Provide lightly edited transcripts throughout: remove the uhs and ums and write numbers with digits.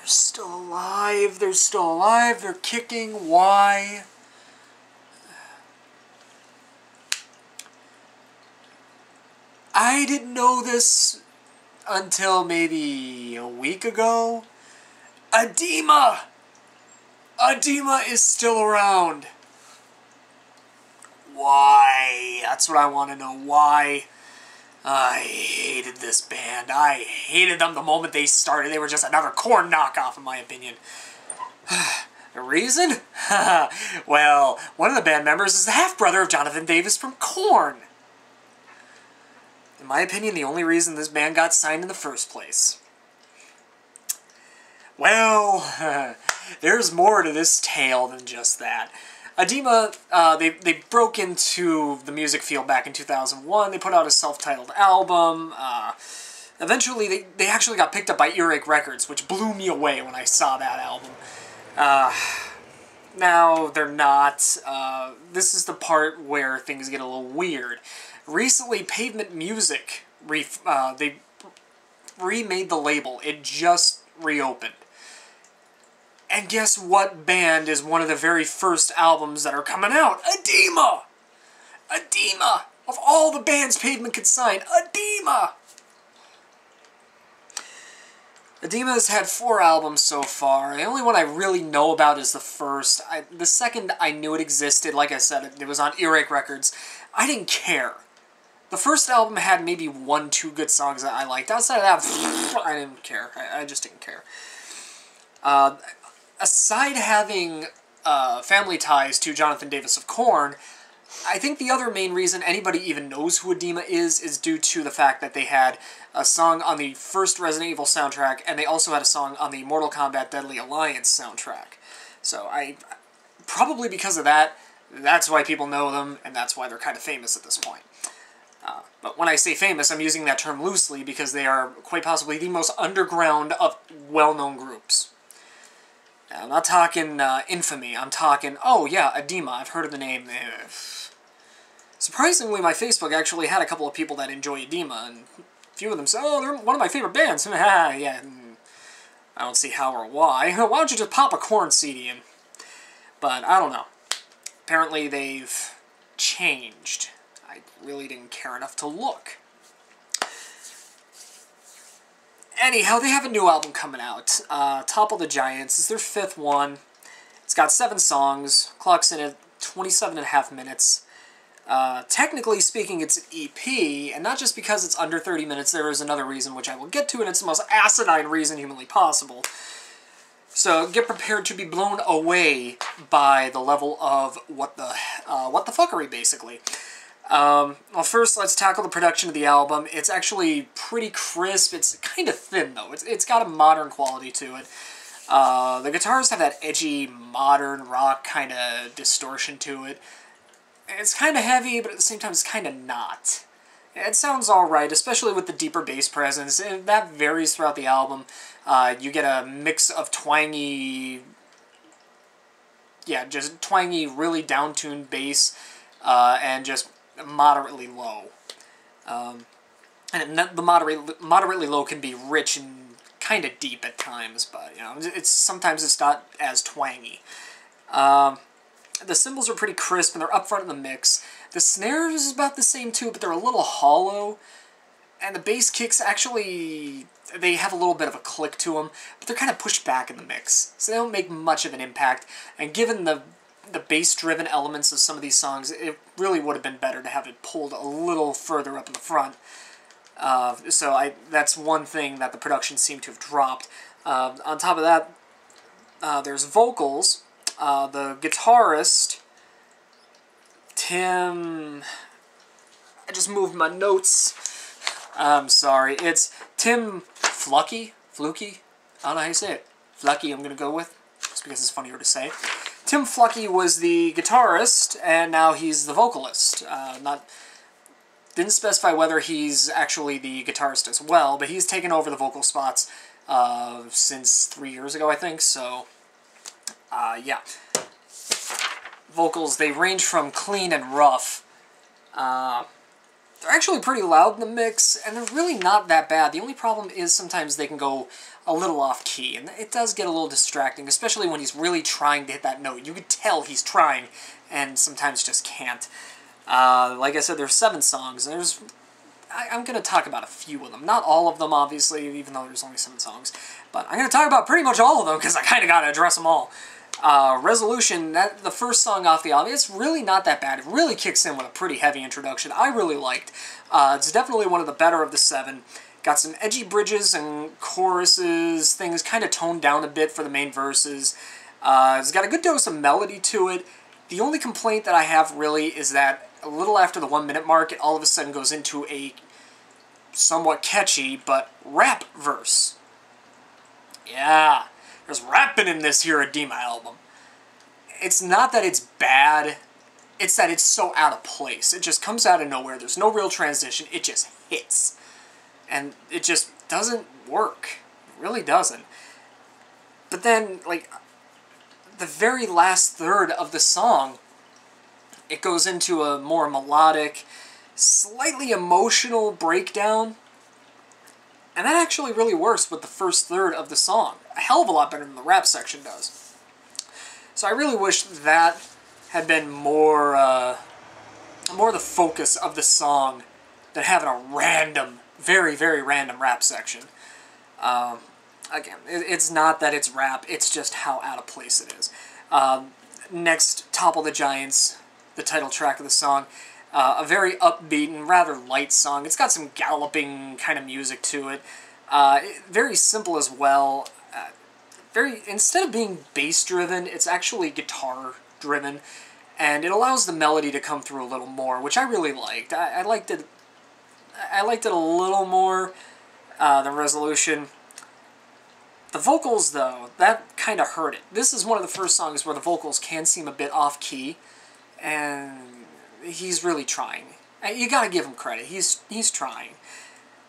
still alive. They're still alive. They're kicking. Why? I didn't know this until maybe a week ago. Adema! Adema is still around. Why? That's what I want to know. Why? I hated this band. I hated them the moment they started. They were just another Korn knockoff, in my opinion. The reason? Well, one of the band members is the half-brother of Jonathan Davis from Korn. In my opinion, the only reason this band got signed in the first place. Well, there's more to this tale than just that. Adema, they broke into the music field back in 2001. They put out a self-titled album. Eventually, they actually got picked up by Earache Records, which blew me away when I saw that album. Now, they're not. This is the part where things get a little weird. Recently, Pavement Music, they remade the label. It just reopened. And guess what band is one of the very first albums that are coming out? Adema! Adema! Of all the bands Pavement could sign, Adema! Adema has had 4 albums so far. The only one I really know about is the first. The second, I knew it existed. Like I said, it was on Earache Records. I didn't care. The first album had maybe 1-2 good songs that I liked. Outside of that, I didn't care. I just didn't care. Aside having family ties to Jonathan Davis of Korn, I think the other main reason anybody even knows who Adema is due to the fact that they had a song on the first Resident Evil soundtrack, and they also had a song on the Mortal Kombat Deadly Alliance soundtrack. So probably because of that, that's why people know them, and that's why they're kind of famous at this point. But when I say famous, I'm using that term loosely because they are quite possibly the most underground of well-known groups. Now, I'm not talking infamy, I'm talking, oh yeah, Adema, I've heard of the name. Surprisingly, my Facebook actually had a couple of people that enjoy Adema, and a few of them said, oh, they're one of my favorite bands. Yeah, I don't see how or why. Why don't you just pop a Korn CD in? But, I don't know. Apparently they've changed. I really didn't care enough to look. Anyhow, they have a new album coming out. Topple the Giants is their 5th one. It's got 7 songs. Clocks in at 27.5 minutes. Technically speaking, it's an EP, and not just because it's under 30 minutes. There is another reason, which I will get to, and it's the most asinine reason humanly possible. So get prepared to be blown away by the level of what the fuckery, basically. Well, first, let's tackle the production of the album. It's actually pretty crisp. It's kind of thin, though. It's got a modern quality to it. The guitars have that edgy, modern rock kind of distortion to it. It's kind of heavy, but at the same time, it's kind of not. It sounds alright, especially with the deeper bass presence. And that varies throughout the album. You get a mix of twangy... Yeah, just twangy, really down-tuned bass, and just moderately low. And the moderately low can be rich and kind of deep at times, but, you know, sometimes it's not as twangy. The cymbals are pretty crisp, and they're up front in the mix. The snares is about the same, too, but they're a little hollow. And the bass kicks, actually, they have a little bit of a click to them, but they're kind of pushed back in the mix, so they don't make much of an impact. And given the bass-driven elements of some of these songs, it really would have been better to have it pulled a little further up in the front. So that's one thing that the production seemed to have dropped. On top of that, there's vocals. The guitarist, Tim... I just moved my notes. I'm sorry. It's Tim Flucky? Fluky? I don't know how you say it. Flucky, I'm going to go with, just because it's funnier to say. Tim Flucky was the guitarist, and now he's the vocalist. Didn't specify whether he's actually the guitarist as well, but he's taken over the vocal spots since 3 years ago, I think, so... yeah. Vocals, they range from clean and rough. They're actually pretty loud in the mix, and they're really not that bad. The only problem is sometimes they can go a little off-key, and it does get a little distracting, especially when he's really trying to hit that note. You can tell he's trying, and sometimes just can't. Like I said, there's 7 songs, and I'm going to talk about a few of them. Not all of them, obviously, even though there's only 7 songs. But I'm going to talk about pretty much all of them, because I kind of got to address them all. Resolution, the first song off the album, it's really not that bad. It really kicks in with a pretty heavy introduction. I really liked. It's definitely one of the better of the 7. Got some edgy bridges and choruses, things kind of toned down a bit for the main verses. It's got a good dose of melody to it. The only complaint that I have really is that a little after the 1-minute mark, it all of a sudden goes into a somewhat catchy but rap verse. Yeah. There's rapping in this here Adema album. It's not that it's bad, it's that it's so out of place. It just comes out of nowhere. There's no real transition. It just hits. And it just doesn't work. It really doesn't. But then, like, the very last third of the song, it goes into a more melodic, slightly emotional breakdown. And that actually really works with the first third of the song. A hell of a lot better than the rap section does. So I really wish that had been more the focus of the song than having a random, very, very random rap section. Again, it's not that it's rap, it's just how out of place it is. Next, Topple the Giants, the title track of the song. A very upbeat and rather light song. It's got some galloping kind of music to it. Very simple as well. Instead of being bass-driven, it's actually guitar-driven, and it allows the melody to come through a little more, which I really liked. I liked it. I liked it a little more than Resolution. The vocals, though, that kind of hurt it. This is one of the first songs where the vocals can seem a bit off-key, and he's really trying. You gotta give him credit. He's trying.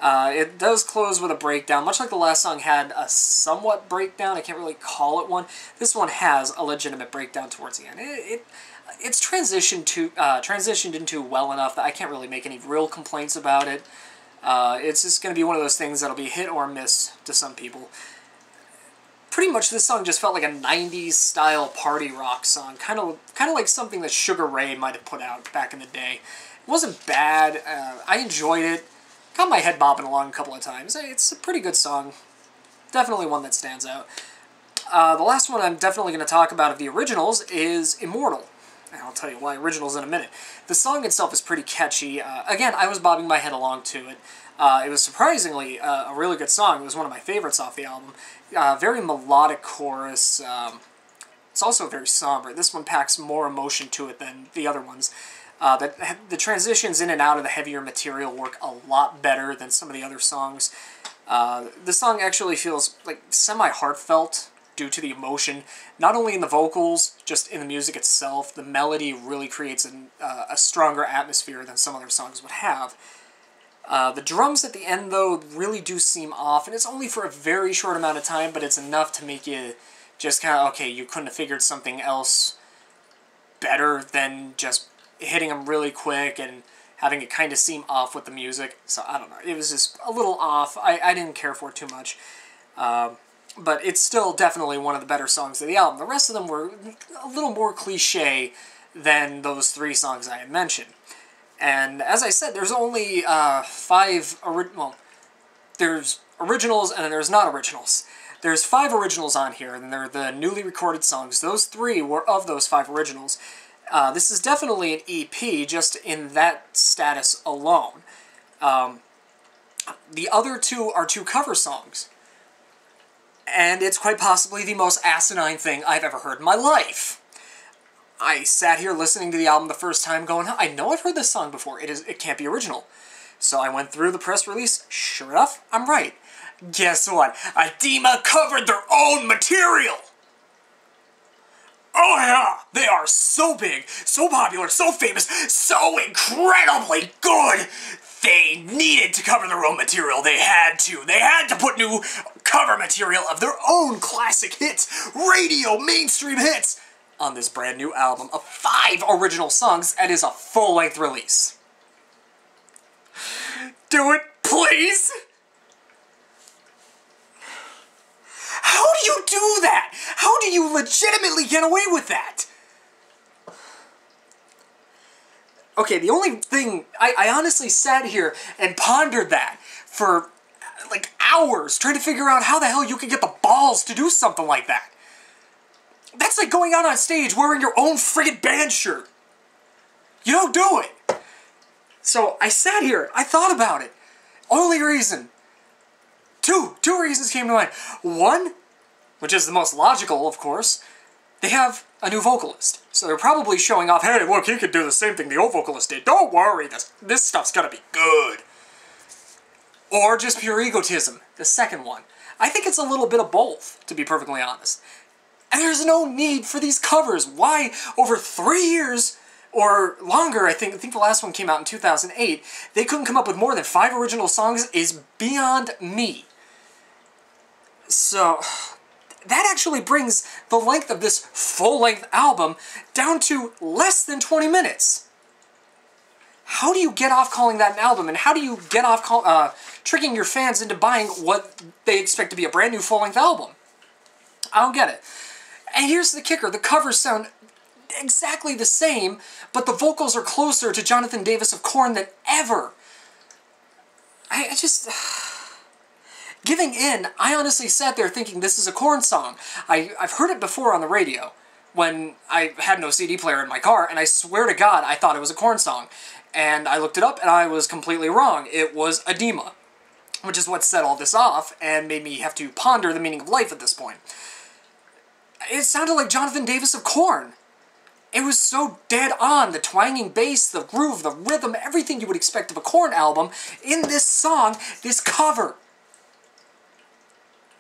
It does close with a breakdown, much like the last song had a somewhat breakdown. I can't really call it one. This one has a legitimate breakdown towards the end. It's transitioned into well enough that I can't really make any real complaints about it. It's just going to be one of those things that'll be hit or miss to some people. Pretty much this song just felt like a 90s style party rock song, kind of like something that Sugar Ray might have put out back in the day. It wasn't bad. I enjoyed it. Got my head bobbing along a couple of times. It's a pretty good song. Definitely one that stands out. The last one I'm definitely going to talk about of the originals is Immortal. And I'll tell you why originals in a minute. The song itself is pretty catchy. Again, I was bobbing my head along to it. It was surprisingly a really good song. It was one of my favorites off the album. Very melodic chorus. It's also very somber. This one packs more emotion to it than the other ones. The transitions in and out of the heavier material work a lot better than some of the other songs. The song actually feels like semi-heartfelt due to the emotion, not only in the vocals, just in the music itself. The melody really creates a stronger atmosphere than some other songs would have. The drums at the end, though, really do seem off, and it's only for a very short amount of time, but it's enough to make you just kind of, okay, you couldn't have figured something else better than just hitting them really quick and having it kind of seem off with the music. So, I don't know. It was just a little off. I didn't care for it too much. But it's still definitely one of the better songs of the album. The rest of them were a little more cliche than those 3 songs I had mentioned. And as I said, there's only 5... there's originals and then there's not originals. There's 5 originals on here, and they're the newly recorded songs. Those 3 were of those 5 originals. This is definitely an EP, just in that status alone. The other 2 are 2 cover songs. And it's quite possibly the most asinine thing I've ever heard in my life. I sat here listening to the album the first time going, I know I've heard this song before. It can't be original. So I went through the press release. Sure enough, I'm right. Guess what? Adema covered their own material! Oh yeah! They are so big, so popular, so famous, so incredibly good! They needed to cover their own material. They had to. They had to put new cover material of their own classic hits, radio mainstream hits, on this brand new album of 5 original songs that is a full-length release. do it, please? How do you do that? How do you legitimately get away with that? Okay, the only thing, I honestly sat here and pondered that for like hours, trying to figure out how the hell you could get the balls to do something like that. That's like going out on stage wearing your own friggin' band shirt. You don't do it. So I sat here, I thought about it. Only reason. Two reasons came to mind. One, which is the most logical, of course, they have a new vocalist. So they're probably showing off, hey, look, he could do the same thing the old vocalist did. Don't worry, this stuff's gonna be good. Or just pure egotism, the second one. I think it's a little bit of both, to be perfectly honest. And there's no need for these covers. Why, over 3 years, or longer, I think the last one came out in 2008, they couldn't come up with more than 5 original songs is beyond me. So, that actually brings the length of this full-length album down to less than 20 minutes. How do you get off calling that an album, and how do you get off tricking your fans into buying what they expect to be a brand new full-length album? I don't get it. And here's the kicker, the covers sound exactly the same, but the vocals are closer to Jonathan Davis of Korn than ever. I just... Giving in, I honestly sat there thinking this is a Korn song. I've heard it before on the radio, when I had no CD player in my car, and I swear to God, I thought it was a Korn song. And I looked it up, and I was completely wrong. It was Adema, which is what set all this off, and made me have to ponder the meaning of life at this point. It sounded like Jonathan Davis of Korn. It was so dead on. The twanging bass, the groove, the rhythm, everything you would expect of a Korn album in this song, this cover.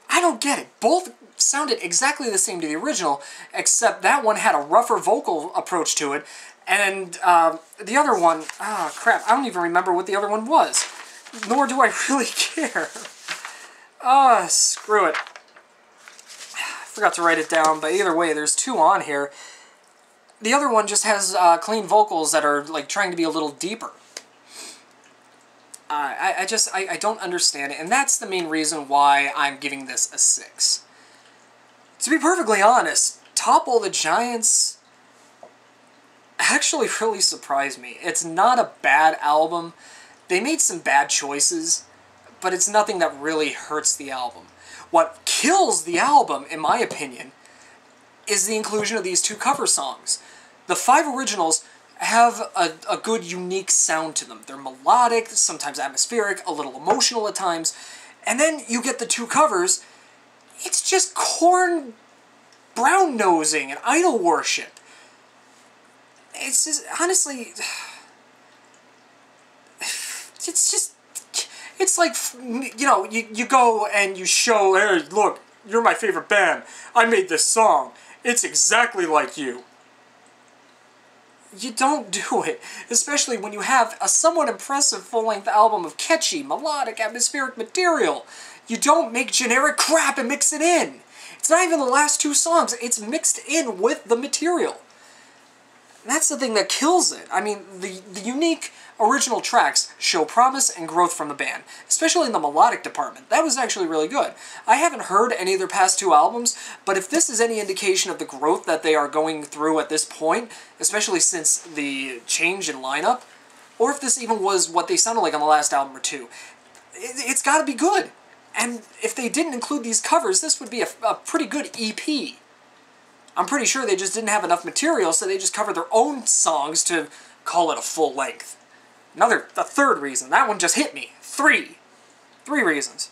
I don't get it. Both sounded exactly the same to the original, except that one had a rougher vocal approach to it, and the other one, crap, I don't even remember what the other one was. Nor do I really care. Screw it. Forgot to write it down, but either way, there's 2 on here. The other one just has clean vocals that are like trying to be a little deeper. I don't understand it, and that's the main reason why I'm giving this a 6. To be perfectly honest, Topple the Giants actually really surprised me. It's not a bad album. They made some bad choices, but it's nothing that really hurts the album. What kills the album, in my opinion, is the inclusion of these 2 cover songs. The 5 originals have a good, unique sound to them. They're melodic, sometimes atmospheric, a little emotional at times, and then you get the 2 covers. It's just Korn brown-nosing and idol worship. It's just, honestly, it's just, it's like, you know, you go and you show, hey, look, you're my favorite band. I made this song. It's exactly like you. You don't do it, especially when you have a somewhat impressive full-length album of catchy, melodic, atmospheric material. You don't make generic crap and mix it in. It's not even the last 2 songs, it's mixed in with the material. And that's the thing that kills it. I mean, the unique original tracks show promise and growth from the band, especially in the melodic department. That was actually really good. I haven't heard any of their past 2 albums, but if this is any indication of the growth that they are going through at this point, especially since the change in lineup, or if this even was what they sounded like on the last album or 2, it's got to be good. And if they didn't include these covers, this would be a pretty good EP. I'm pretty sure they just didn't have enough material, so they just covered their own songs to call it a full length. The third reason. That one just hit me. 3 reasons.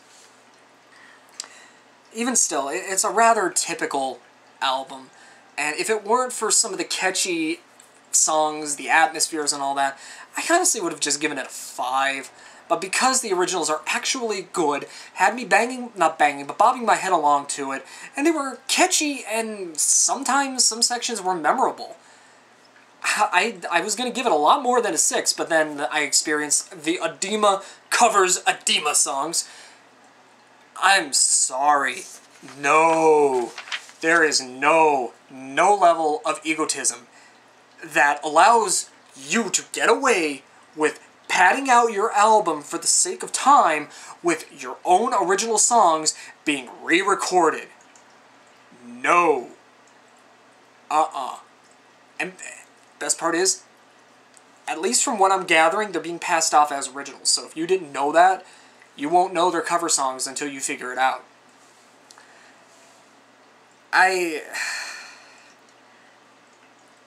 Even still, it's a rather typical album, and if it weren't for some of the catchy songs, the atmospheres and all that, I honestly would have just given it a 5. But because the originals are actually good, had me bobbing my head along to it, and they were catchy, and sometimes some sections were memorable. I was going to give it a lot more than a 6, but then I experienced the Adema covers Adema songs. I'm sorry. No. There is no level of egotism that allows you to get away with padding out your album for the sake of time with your own original songs being re-recorded. No. And best part is, at least from what I'm gathering, they're being passed off as originals. So if you didn't know that, you won't know they're cover songs until you figure it out.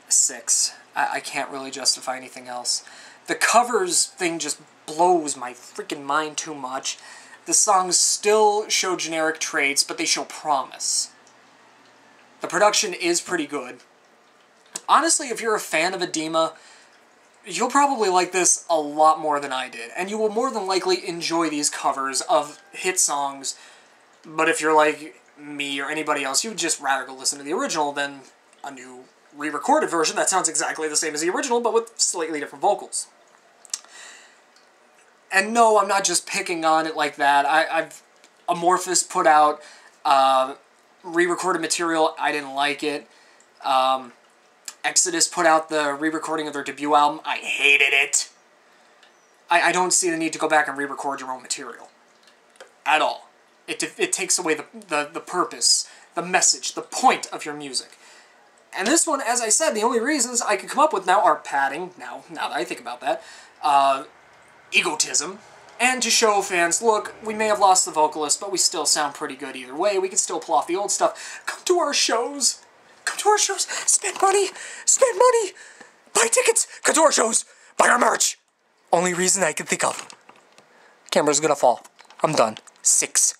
6. I can't really justify anything else. The covers thing just blows my freaking mind too much. The songs still show generic traits, but they show promise. The production is pretty good. Honestly, if you're a fan of Adema, you'll probably like this a lot more than I did, and you will more than likely enjoy these covers of hit songs, but if you're like me or anybody else, you would just rather go listen to the original than a new re-recorded version that sounds exactly the same as the original, but with slightly different vocals. And no, I'm not just picking on it like that. I've Amorphous put out re-recorded material. I didn't like it. Exodus put out the re-recording of their debut album. I hated it. I don't see the need to go back and re-record your own material. At all. It takes away the purpose, the message, the point of your music. And this one, as I said, the only reasons I could come up with now are padding, now that I think about that, egotism, and to show fans, look, we may have lost the vocalist, but we still sound pretty good either way. We can still pull off the old stuff. Come to our shows. Come to our shows. Spend money. Spend money. Buy tickets. Come to our shows. Buy our merch. Only reason I can think of. Camera's gonna fall. I'm done. 6.